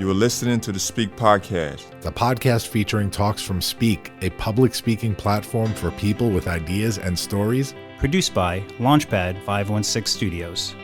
You are listening to the Speak Podcast. The podcast featuring talks from Speak, a public speaking platform for people with ideas and stories. Produced by Launchpad 516 Studios.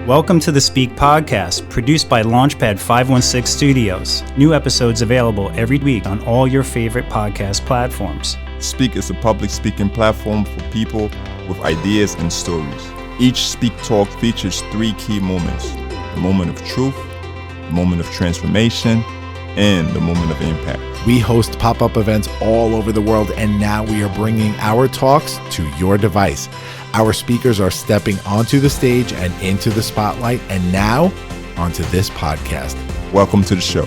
Welcome to the Speak Podcast, produced by Launchpad 516 Studios. New episodes available every week on all your favorite podcast platforms. Speak is a public speaking platform for people with ideas and stories. Each Speak Talk features three key moments: the moment of truth, the moment of transformation, and the moment of impact. We host pop-up events all over the world, and now we are bringing our talks to your device. Our speakers are stepping onto the stage and into the spotlight, and now onto this podcast. Welcome to the show.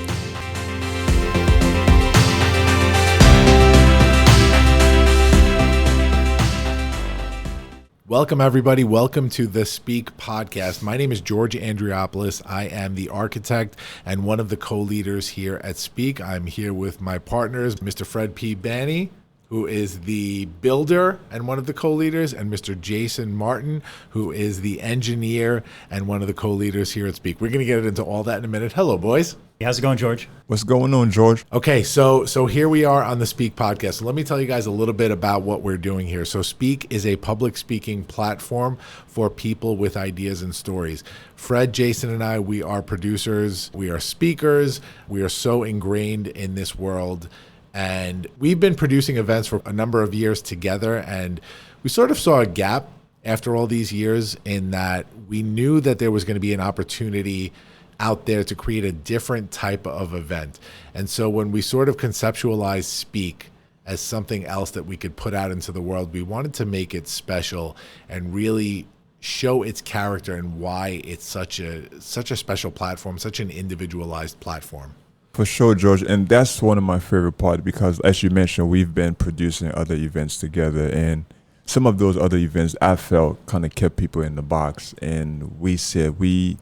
Welcome, everybody. Welcome to the Speak Podcast. My name is George Andriopoulos. I am the architect and one of the co-leaders here at Speak. I'm here with my partners, Mr. Fred P. Banny, who is the builder and one of the co-leaders, and Mr. Jason Martin, who is the engineer and one of the co-leaders here at Speak. We're going to get into all that in a minute. Hello, boys. How's it going, George? What's going on, George? Okay, so here we are on the Speak Podcast. So let me tell you guys a little bit about what we're doing here. So Speak is a public speaking platform for people with ideas and stories. Fred, Jason, and I, we are producers. We are speakers. We are so ingrained in this world. And we've been producing events for a number of years together. And we sort of saw a gap after all these years in that we knew that there was going to be an opportunity out there to create a different type of event. And so when we sort of conceptualized Speak as something else that we could put out into the world, we wanted to make it special and really show its character and why it's such a special platform, such an individualized platform. For sure, George. And that's one of my favorite parts because, as you mentioned, we've been producing other events together. And some of those other events I felt kind of kept people in the box. And we said we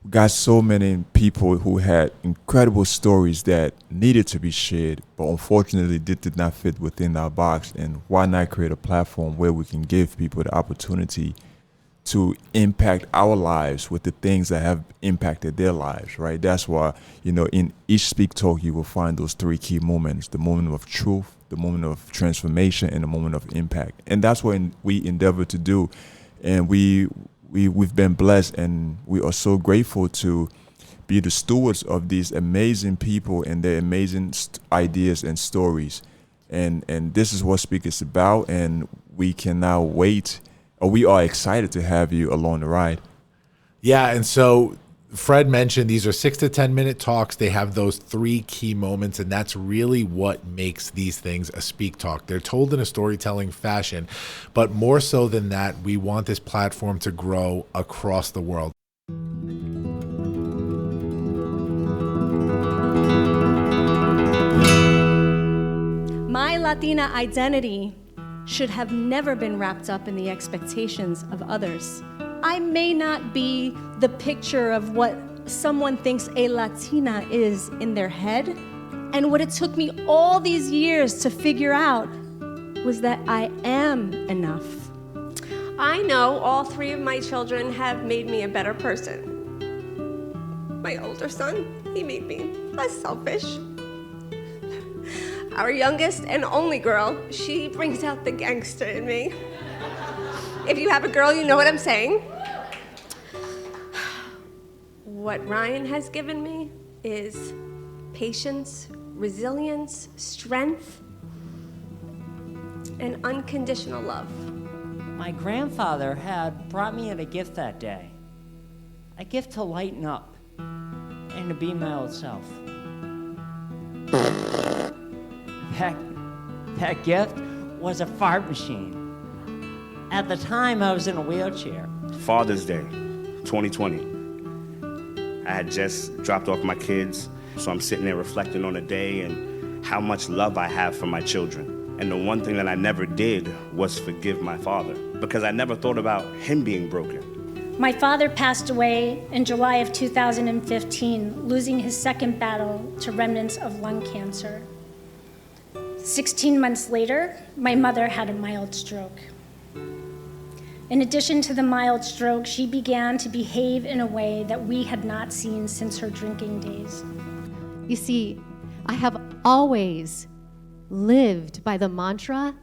got so many people who had incredible stories that needed to be shared, but unfortunately did not fit within our box. And why not create a platform where we can give people the opportunity to impact our lives with the things that have impacted their lives, right? That's why, in each Speak Talk, you will find those three key moments: the moment of truth, the moment of transformation, and the moment of impact. And that's what we endeavor to do. And we've been blessed, and we are so grateful to be the stewards of these amazing people and their amazing ideas and stories. And this is what Speak is about, and we cannot wait, or we are excited to have you along the ride. Yeah, and so Fred mentioned these are 6 to 10 minute talks. They have those three key moments, and that's really what makes these things a Speak Talk. They're told in a storytelling fashion, but more so than that, we want this platform to grow across the world. My Latina identity should have never been wrapped up in the expectations of others. I may not be the picture of what someone thinks a Latina is in their head. And what it took me all these years to figure out was that I am enough. I know all three of my children have made me a better person. My older son, he made me less selfish. Our youngest and only girl, she brings out the gangster in me. If you have a girl, you know what I'm saying. What Ryan has given me is patience, resilience, strength, and unconditional love. My grandfather had brought me a gift that day. A gift to lighten up and to be my old self. That gift was a fart machine. At the time, I was in a wheelchair. Father's Day, 2020. I had just dropped off my kids, so I'm sitting there reflecting on the day and how much love I have for my children. And the one thing that I never did was forgive my father, because I never thought about him being broken. My father passed away in July of 2015, losing his second battle to remnants of lung cancer. 16 months later, my mother had a mild stroke. In addition to the mild stroke, she began to behave in a way that we had not seen since her drinking days. You see, I have always lived by the mantra,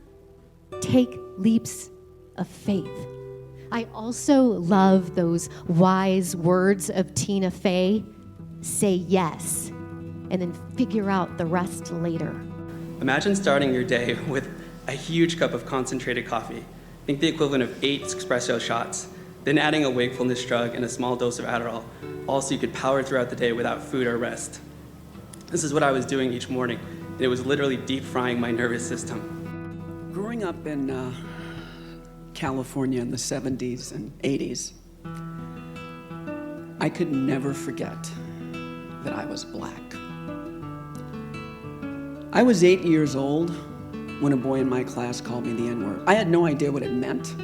take leaps of faith. I also love those wise words of Tina Fey, say yes, and then figure out the rest later. Imagine starting your day with a huge cup of concentrated coffee. Think the equivalent of 8 espresso shots, then adding a wakefulness drug and a small dose of Adderall, all so you could power throughout the day without food or rest. This is what I was doing each morning, and it was literally deep frying my nervous system. Growing up in California in the 70s and 80s, I could never forget that I was black. I was 8 years old when a boy in my class called me the N-word. I had no idea what it meant.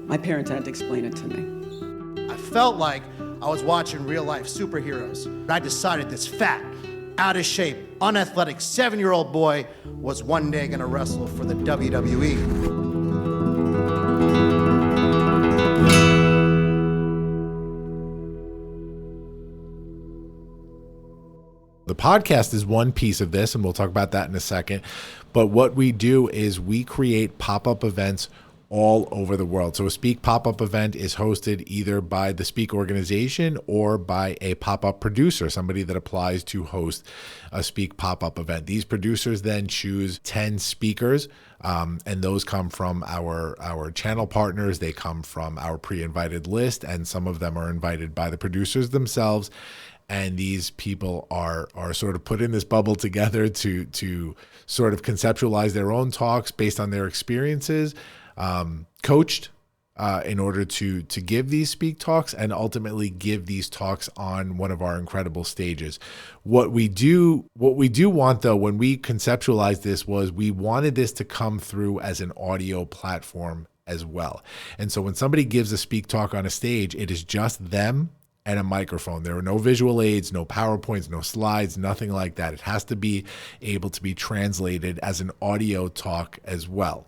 My parents had to explain it to me. I felt like I was watching real-life superheroes. I decided this fat, out-of-shape, unathletic 7-year-old boy was one day gonna wrestle for the WWE. The podcast is one piece of this, and we'll talk about that in a second. But what we do is we create pop-up events all over the world. So a Speak pop-up event is hosted either by the Speak organization or by a pop-up producer, somebody that applies to host a Speak pop-up event. These producers then choose 10 speakers, and those come from our channel partners. They come from our pre-invited list, and some of them are invited by the producers themselves. And these people are sort of put in this bubble together to sort of conceptualize their own talks based on their experiences, coached in order to give these Speak talks and ultimately give these talks on one of our incredible stages. What we do want, though, when we conceptualized this, was we wanted this to come through as an audio platform as well. And so when somebody gives a Speak talk on a stage, it is just them and a microphone. There are no visual aids, no PowerPoints, no slides, nothing like that. It has to be able to be translated as an audio talk as well.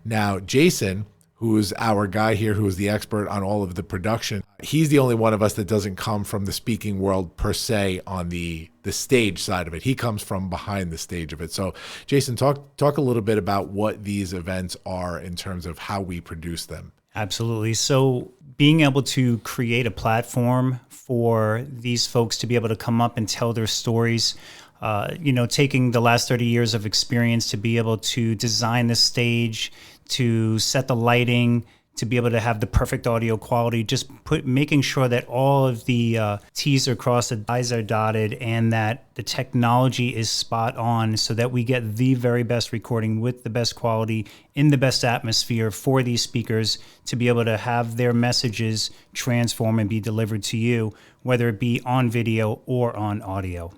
Now, Jason, who is our guy here, who is the expert on all of the production, he's the only one of us that doesn't come from the speaking world per se on the stage side of it. He comes from behind the stage of it. So Jason, talk a little bit about what these events are in terms of how we produce them. Absolutely. So being able to create a platform for these folks to be able to come up and tell their stories, taking the last 30 years of experience to be able to design the stage, to set the lighting, to be able to have the perfect audio quality, just making sure that all of the T's are crossed, the I's are dotted, and that the technology is spot on so that we get the very best recording with the best quality in the best atmosphere for these speakers to be able to have their messages transform and be delivered to you, whether it be on video or on audio.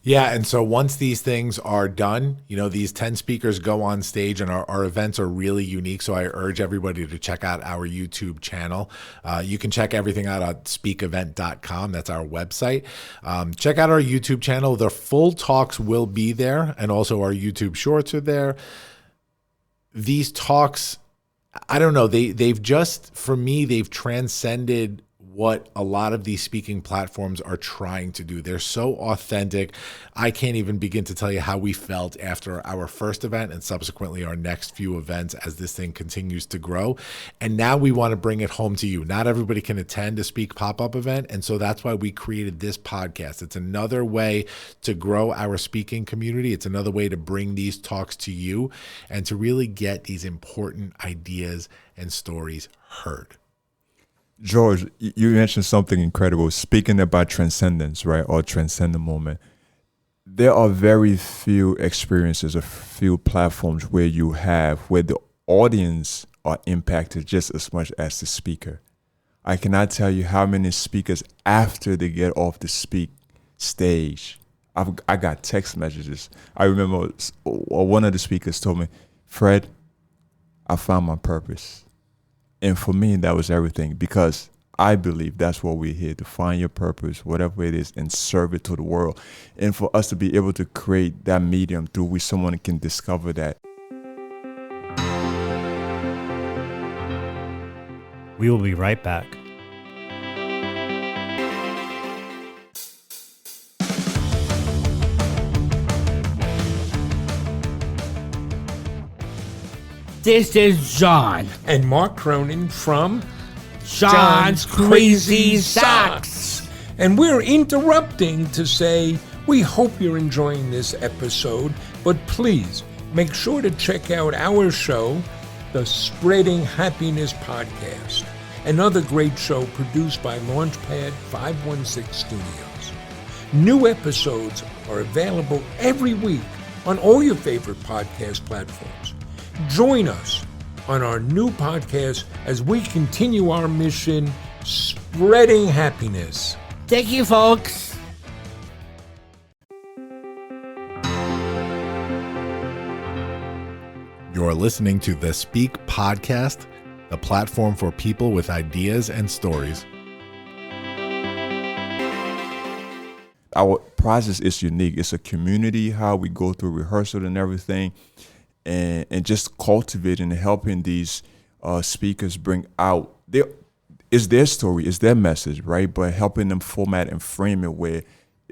Yeah, and so once these things are done, these 10 speakers go on stage, and our events are really unique. So I urge everybody to check out our YouTube channel. You can check everything out at speakevent.com. That's our website. Check out our YouTube channel. The full talks will be there, and also our YouTube shorts are there. These talks, I don't know, they've just, for me, they've transcended what a lot of these speaking platforms are trying to do. They're so authentic. I can't even begin to tell you how we felt after our first event and subsequently our next few events as this thing continues to grow. And now we want to bring it home to you. Not everybody can attend a Speak pop-up event, and so that's why we created this podcast. It's another way to grow our speaking community. It's another way to bring these talks to you and to really get these important ideas and stories heard. George, you mentioned something incredible, speaking about transcendence, right, or transcend the moment. There are very few experiences or few platforms where the audience are impacted just as much as the speaker. I cannot tell you how many speakers, after they get off the speak stage, I got text messages. I remember one of the speakers told me, Fred, I found my purpose. And for me, that was everything, because I believe that's what we're here to find your purpose, whatever it is, and serve it to the world. And for us to be able to create that medium through which someone can discover that. We will be right back. This is John and Mark Cronin from John's Crazy Socks. And we're interrupting to say we hope you're enjoying this episode, but please make sure to check out our show, the Spreading Happiness Podcast, another great show produced by Launchpad 516 Studios. New episodes are available every week on all your favorite podcast platforms. Join us on our new podcast as we continue our mission, spreading happiness. Thank you, folks. You're listening to the Speak Podcast, the platform for people with ideas and stories. Our process is unique. It's a community, how we go through rehearsal and everything. And just cultivating and helping these speakers bring out their story, it's their message, right? But helping them format and frame it where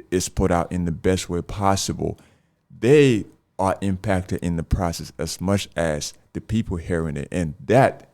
it's put out in the best way possible. They are impacted in the process as much as the people hearing it, and that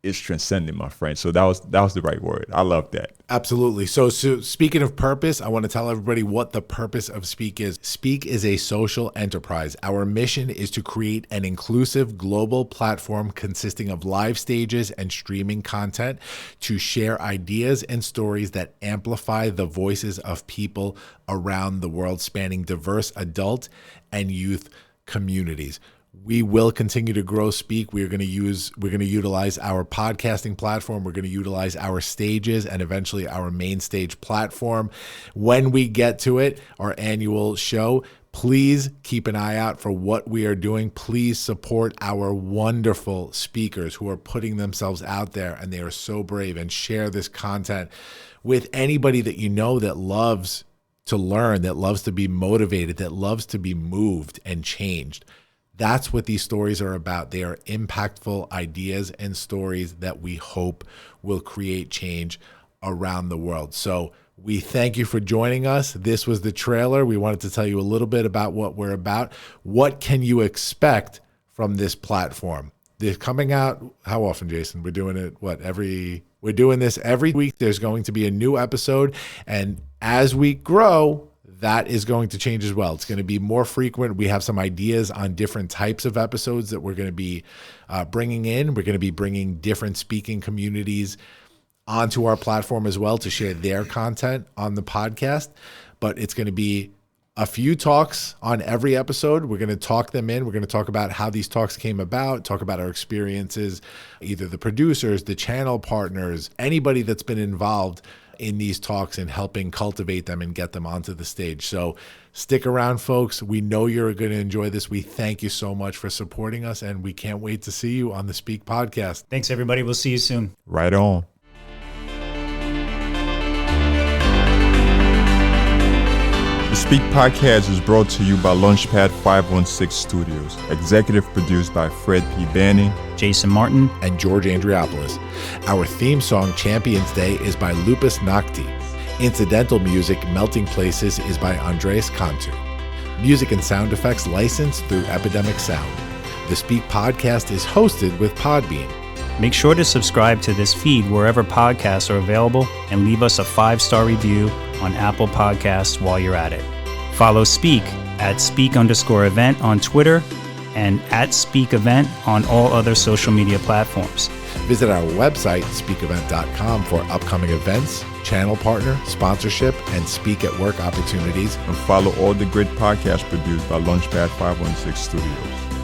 is transcendent, my friend. So that was the right word. I love that. Absolutely. So speaking of purpose, I want to tell everybody what the purpose of Speak is. Speak is a social enterprise. Our mission is to create an inclusive global platform consisting of live stages and streaming content to share ideas and stories that amplify the voices of people around the world, spanning diverse adult and youth communities. We will continue to grow Speak. We're going to utilize our podcasting platform. We're going to utilize our stages and eventually our main stage platform. When we get to it, our annual show, please keep an eye out for what we are doing. Please support our wonderful speakers who are putting themselves out there, and they are so brave, and share this content with anybody that you know that loves to learn, that loves to be motivated, that loves to be moved and changed. That's what these stories are about. They are impactful ideas and stories that we hope will create change around the world. So we thank you for joining us. This was the trailer. We wanted to tell you a little bit about what we're about. What can you expect from this platform? They're coming out, how often, Jason? We're doing it, we're doing this every week. There's going to be a new episode. And as we grow, that is going to change as well. It's going to be more frequent. We have some ideas on different types of episodes that we're going to be bringing in. We're going to be bringing different speaking communities onto our platform as well to share their content on the podcast. But it's going to be a few talks on every episode. We're going to talk them in. We're going to talk about how these talks came about, talk about our experiences, either the producers, the channel partners, anybody that's been involved in these talks and helping cultivate them and get them onto the stage. So stick around, folks. We know you're going to enjoy this. We thank you so much for supporting us, and we can't wait to see you on the Speak Podcast. Thanks, everybody. We'll see you soon. Right on. The Speak Podcast is brought to you by Launchpad 516 Studios. Executive produced by Fred P. Banny, Jason Martin, and George Andriopoulos. Our theme song, Champions Day, is by Lupus Nocti. Incidental music, Melting Places, is by Andres Cantu. Music and sound effects licensed through Epidemic Sound. The Speak Podcast is hosted with Podbean. Make sure to subscribe to this feed wherever podcasts are available and leave us a 5-star review on Apple Podcasts while you're at it. Follow Speak at Speak_event on Twitter and at Speak Event on all other social media platforms. Visit our website, speakevent.com, for upcoming events, channel partner, sponsorship, and Speak at Work opportunities. And follow all the great podcasts produced by Launchpad 516 Studios.